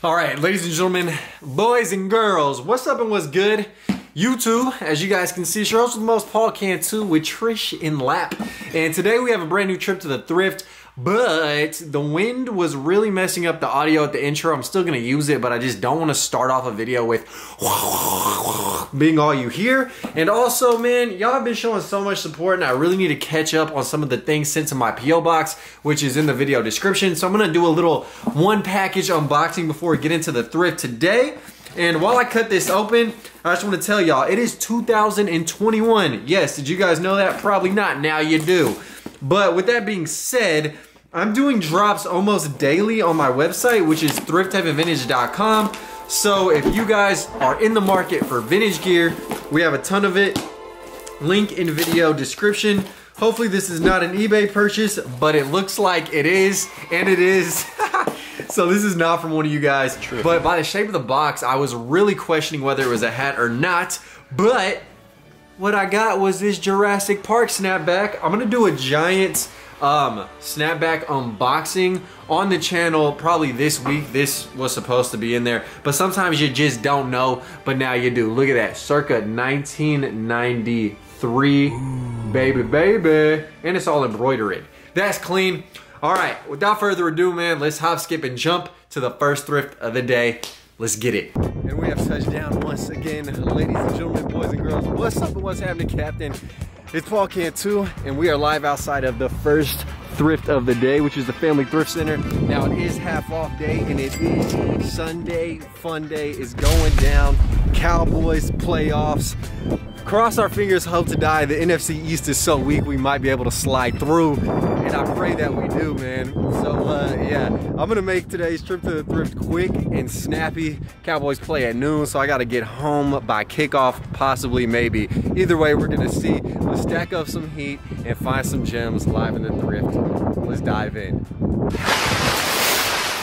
All right, ladies and gentlemen, boys and girls, what's up and what's good? YouTube, as you guys can see, Charles with the most, Paul Cantu with Trish in lap. And today we have a brand new trip to the Thrift, but the wind was really messing up the audio at the intro. I'm still gonna use it, but I just don't wanna start off a video with being all you hear. And also, man, y'all have been showing so much support and I really need to catch up on some of the things sent to my P.O. box, which is in the video description. So I'm gonna do a little one package unboxing before we get into the Thrift today. And while I cut this open, I just want to tell y'all, it is 2021. Yes, did you guys know that? Probably not. Now you do. But with that being said, I'm doing drops almost daily on my website, which is thriftheavenvintage.com. So if you guys are in the market for vintage gear, we have a ton of it. Link in video description. Hopefully this is not an eBay purchase, but it looks like it is, and it is. So this is not from one of you guys. True. But by the shape of the box, I was really questioning whether it was a hat or not. But what I got was this Jurassic Park snapback. I'm gonna do a giant snapback unboxing on the channel probably this week. This was supposed to be in there, but sometimes you just don't know, but now you do. Look at that, circa 1993. Ooh. Baby. And it's all embroidered. That's clean. All right, without further ado, man, let's hop, skip, and jump to the first thrift of the day. Let's get it. And we have touched down once again, ladies and gentlemen, boys and girls. What's up and what's happening, Captain? It's Paul Cantu, and we are live outside of the first thrift of the day, which is the Family Thrift Center. Now, it is half off day, and it is Sunday. Fun day is going down. Cowboys playoffs. Cross our fingers, hope to die. The NFC East is so weak, we might be able to slide through. And I pray that we do, man. So, yeah, I'm gonna make today's trip to the Thrift quick and snappy. Cowboys play at noon, so I gotta get home by kickoff, possibly, maybe. Either way, we're gonna see. Let's stack up some heat and find some gems live in the Thrift. Let's dive in.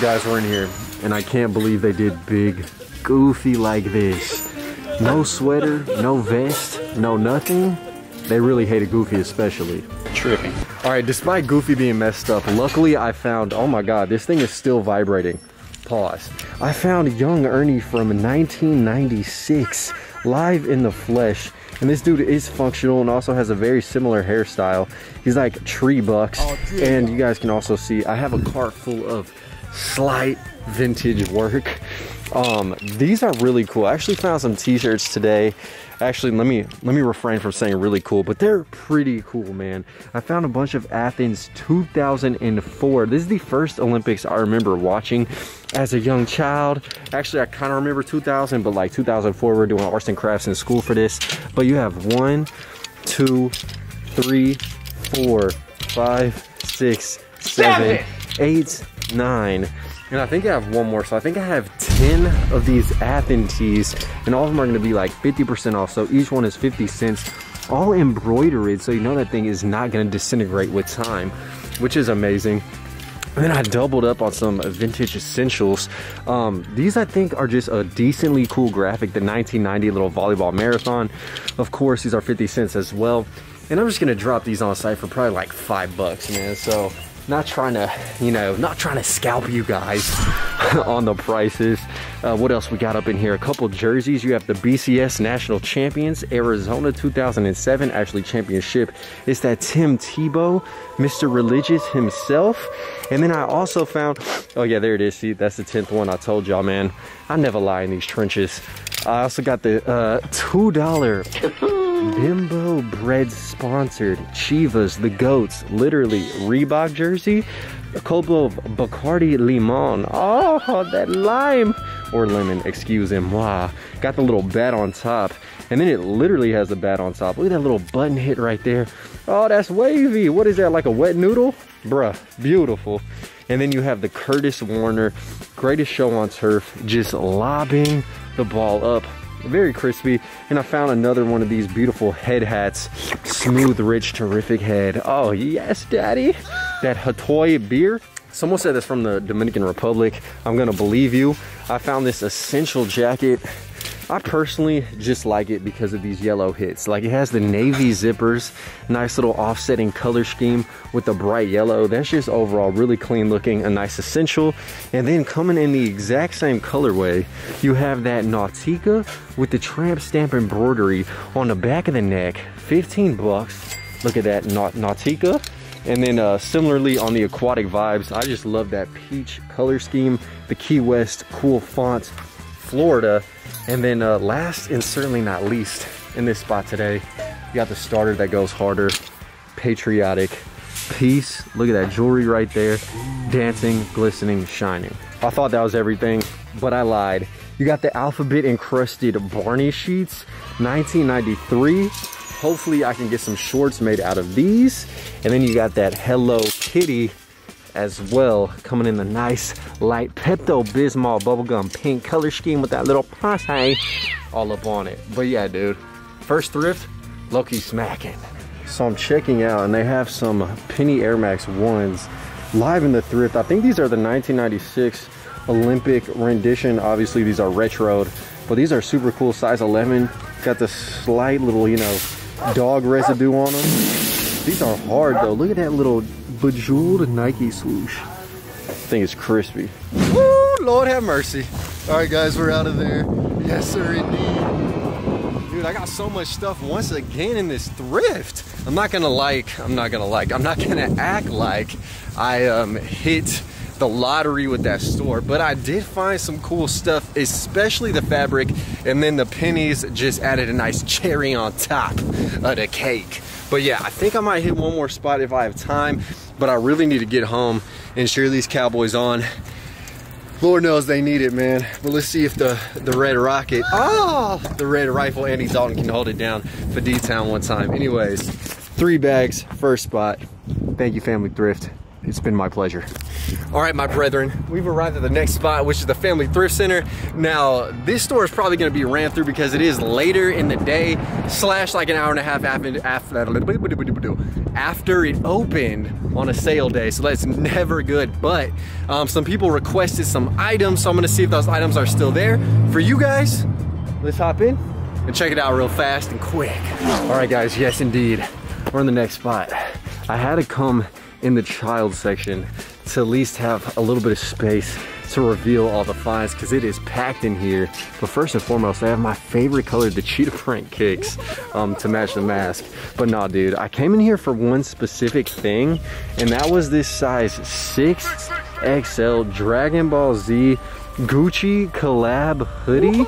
Guys, we're in here, and I can't believe they did big, goofy like this. No sweater, no vest, no nothing. They really hated Goofy especially. Tripping. All right, despite Goofy being messed up, luckily I found, oh my God, this thing is still vibrating. Pause. I found Young Ernie from 1996, live in the flesh. And this dude is functional and also has a very similar hairstyle. He's like tree bucks. Oh, and you guys can also see, I have a cart full of slight vintage work. These are really cool. I actually found some t-shirts today. Actually, let me refrain from saying really cool, but they're pretty cool, man. I found a bunch of Athens 2004. This is the first Olympics I remember watching as a young child. Actually, I kind of remember 2000, but like 2004, we're doing arts and crafts in school for this. But you have 1, 2, 3, 4, 5, 6, 7, 8, 9. And I think I have one more, so I think I have 10 of these Athens tees, and all of them are gonna be like 50% off, so each one is 50 cents, all embroidered, so you know that thing is not gonna disintegrate with time, which is amazing. And then I doubled up on some vintage essentials. These I think are just a decently cool graphic, the 1990 little volleyball marathon. Of course, these are 50 cents as well. And I'm just gonna drop these on site for probably like $5, man, so. Not trying to, you know, not trying to scalp you guys on the prices. What else we got up in here? A couple jerseys. You have the BCS National Champions, Arizona 2007, actually championship. It's that Tim Tebow, Mr. Religious himself. And then I also found, oh yeah, there it is. See, that's the 10th one. I told y'all, man, I never lie in these trenches. I also got the $2 Bimbo Bread sponsored Chivas, the Goats, literally Reebok jersey, a couple of Bacardi Limon. Oh, that lime or lemon, excusez-moi. Got the little bat on top, and then it literally has a bat on top. Look at that little button hit right there. Oh, that's wavy. What is that, like a wet noodle? Bruh, beautiful. And then you have the Curtis Warner, greatest show on turf, just lobbing the ball up. Very crispy. And I found another one of these beautiful head hats. Smooth, rich, terrific head. Oh yes, daddy. That Hatoy beer. Someone said that's from the Dominican Republic. I'm gonna believe you. I found this essential jacket. I personally just like it because of these yellow hits. Like, it has the navy zippers, nice little offsetting color scheme with the bright yellow. That's just overall really clean looking, a nice essential. And then coming in the exact same colorway, you have that Nautica with the tramp stamp embroidery on the back of the neck. 15 bucks. Look at that Nautica. And then similarly on the aquatic vibes, I just love that peach color scheme, the Key West cool font, Florida. And then last and certainly not least in this spot today, you got the starter that goes harder, patriotic piece. Look at that jewelry right there, dancing, glistening, shining. I thought that was everything, but I lied. You got the alphabet encrusted Barney sheets, 1993. Hopefully I can get some shorts made out of these. And then you got that Hello Kitty as well, coming in the nice light Pepto-Bismol bubblegum pink color scheme with that little pie all up on it. But yeah, dude, first thrift, low-key smacking. So I'm checking out and they have some Penny Air Max 1s live in the thrift. I think these are the 1996 Olympic rendition. Obviously these are retroed, but these are super cool, size 11. Got the slight little, you know, dog residue on them. These are hard though. Look at that little bejeweled Nike swoosh. I think it's crispy. Woo, Lord have mercy. All right, guys, we're out of there. Yes, sir, indeed. Dude, I got so much stuff once again in this thrift. I'm not gonna act like I hit the lottery with that store, but I did find some cool stuff, especially the fabric, and then the pennies just added a nice cherry on top of the cake. But yeah, I think I might hit one more spot if I have time, but I really need to get home and cheer these Cowboys on. Lord knows they need it, man. But let's see if the red rocket, the red rifle, Andy Dalton can hold it down for D-Town one time. Anyways, 3 bags, first spot. Thank you, Family Thrift. It's been my pleasure. All right, my brethren, we've arrived at the next spot, which is the Family Thrift Center. Now, this store is probably gonna be ran through because it is later in the day, slash like an hour and a half after it opened on a sale day. So that's never good, but some people requested some items, so I'm gonna see if those items are still there. For you guys, let's hop in and check it out real fast and quick. All right, guys, yes, indeed. We're in the next spot. I had to come in the child section to at least have a little bit of space to reveal all the finds because it is packed in here. But first and foremost, I have my favorite color, the cheetah print kicks, to match the mask. But nah, dude, I came in here for one specific thing, and that was this size 6XL Dragon Ball Z Gucci collab hoodie.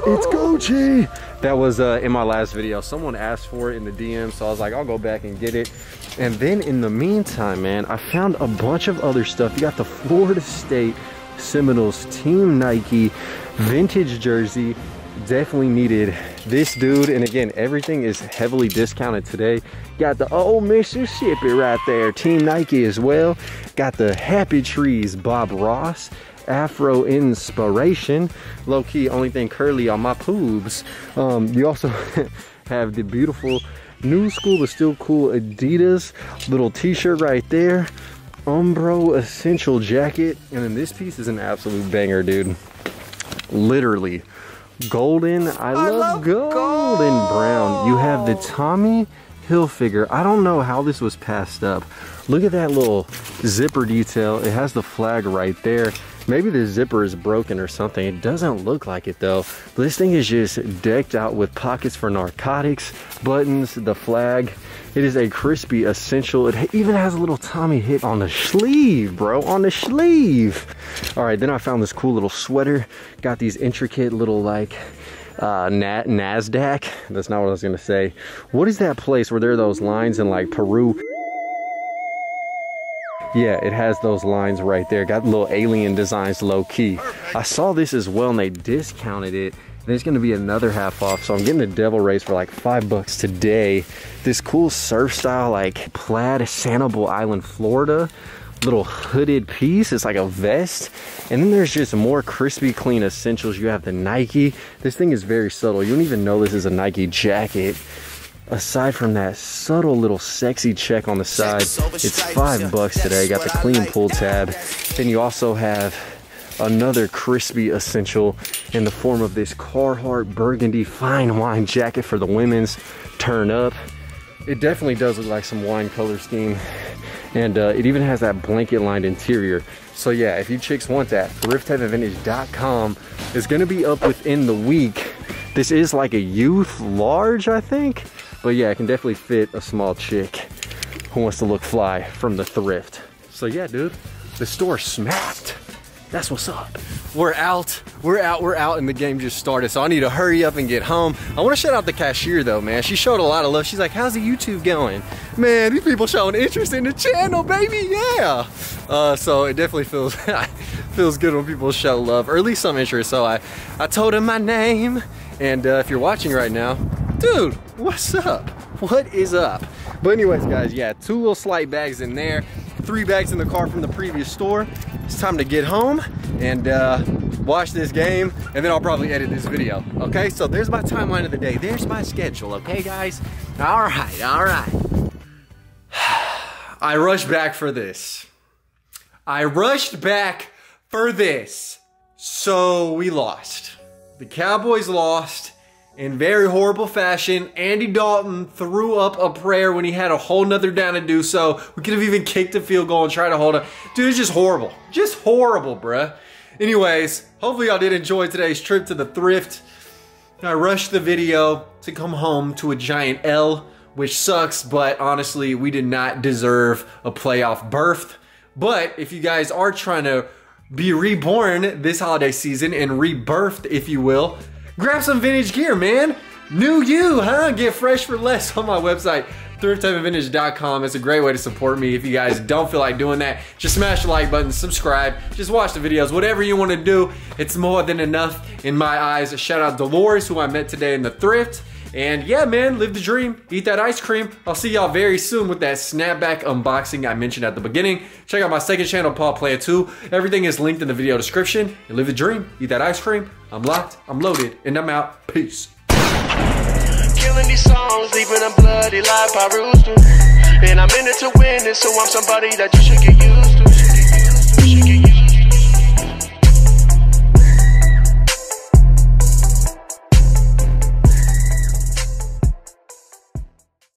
It's Gucci. That was in my last video. Someone asked for it in the DM, so I was like, I'll go back and get it. And then in the meantime, man, I found a bunch of other stuff. You got the Florida State Seminoles Team Nike vintage jersey. Definitely needed this, dude. And again, everything is heavily discounted today. Got the old Mississippi right there, Team Nike as well. Got the Happy Trees Bob Ross Afro inspiration. Low-key, only thing curly on my poobs. You also have the beautiful new school but still cool Adidas little t-shirt right there. Umbro essential jacket. And then this piece is an absolute banger, dude. Literally golden. I love golden brown. You have the Tommy Hilfiger. I don't know how this was passed up. Look at that little zipper detail. It has the flag right there. Maybe the zipper is broken or something. It doesn't look like it though. But this thing is just decked out with pockets for narcotics, buttons, the flag. It is a crispy essential. It even has a little Tommy hit on the sleeve, bro, on the sleeve. All right, then I found this cool little sweater. Got these intricate little like NASDAQ. That's not what I was gonna say. What is that place where there are those lines in like Peru? Yeah, it has those lines right there. Got little alien designs low-key. I saw this as well and they discounted it. There's gonna be another half off, so I'm getting the Devil Rays for like $5 today. This cool surf style, like plaid Sanibel Island, Florida. Little hooded piece, it's like a vest. And then there's just more crispy clean essentials. You have the Nike. This thing is very subtle. You don't even know this is a Nike jacket. Aside from that subtle little sexy check on the side, it's $5 today. Got the clean pull tab. Then you also have another crispy essential in the form of this Carhartt Burgundy fine wine jacket for the women's turn up. It definitely does look like some wine color scheme, and it even has that blanket lined interior. So yeah, if you chicks want that, thriftheavenvintage.com is gonna be up within the week. This is like a youth large, I think, but yeah, it can definitely fit a small chick who wants to look fly from the thrift. So yeah, dude, the store smacked. That's what's up. We're out, and the game just started, so I need to hurry up and get home. I want to shout out the cashier though, man. She showed a lot of love. She's like, how's the YouTube going? Man, these people showing interest in the channel, baby, yeah. So it definitely feels good when people show love, or at least some interest. So I told him my name, and if you're watching right now, dude, what's up? What is up? But anyways, guys, yeah, 2 little slight bags in there, 3 bags in the car from the previous store. It's time to get home and watch this game, and then I'll probably edit this video. Okay, so there's my timeline of the day. There's my schedule, okay, guys? All right, all right. I rushed back for this. So we lost. The Cowboys lost in very horrible fashion. Andy Dalton threw up a prayer when he had a whole nother down to do so. We could have even kicked a field goal and tried to hold it. Dude, it's just horrible. Just horrible, bruh. Anyways, hopefully y'all did enjoy today's trip to the thrift. I rushed the video to come home to a giant L, which sucks, but honestly, we did not deserve a playoff berth. But if you guys are trying to be reborn this holiday season and rebirthed, if you will, grab some vintage gear, man. New you, huh? Get fresh for less on my website, thriftheavenvintage.com. It's a great way to support me. If you guys don't feel like doing that, just smash the like button, subscribe, just watch the videos, whatever you want to do. It's more than enough in my eyes. A shout out Dolores, who I met today in the thrift. And yeah, man, live the dream, eat that ice cream. I'll see y'all very soon with that snapback unboxing I mentioned at the beginning. Check out my second channel, Paul Player 2. Everything is linked in the video description. And live the dream, eat that ice cream. I'm locked, I'm loaded, and I'm out. Peace. Killing these songs, leaving a bloody life I roost to. And I'm in it to win it, so I'm somebody that you should get used to.